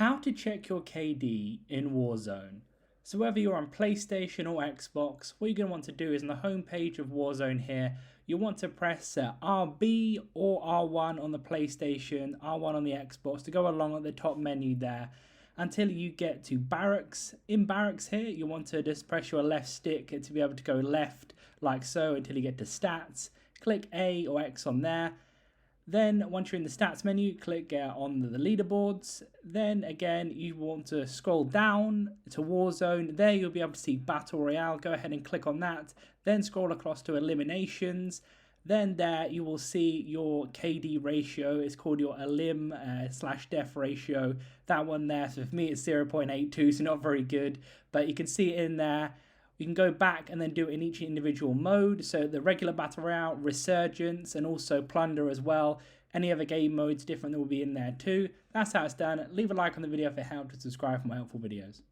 How to check your KD in Warzone. So whether you're on PlayStation or Xbox, what you're going to want to do is on the home page of Warzone here, you want to press RB or R1 on the PlayStation, R1 on the Xbox to go along at the top menu there until you get to barracks. In barracks here, you want to just press your left stick to be able to go left like so until you get to stats. Click A or X on there. Then once you're in the stats menu, click on the leaderboards. Then again, you want to scroll down to Warzone. There you'll be able to see Battle Royale. Go ahead and click on that. Then scroll across to eliminations. Then there you will see your KD ratio. It's called your elim / death ratio. That one there. So for me it's 0.82, so not very good. But you can see it in there. You can go back and then do it in each individual mode. So the regular Battle Royale, Resurgence, and also Plunder as well. Any other game modes different that will be in there too. That's how it's done. Leave a like on the video if it helped and subscribe for more helpful videos.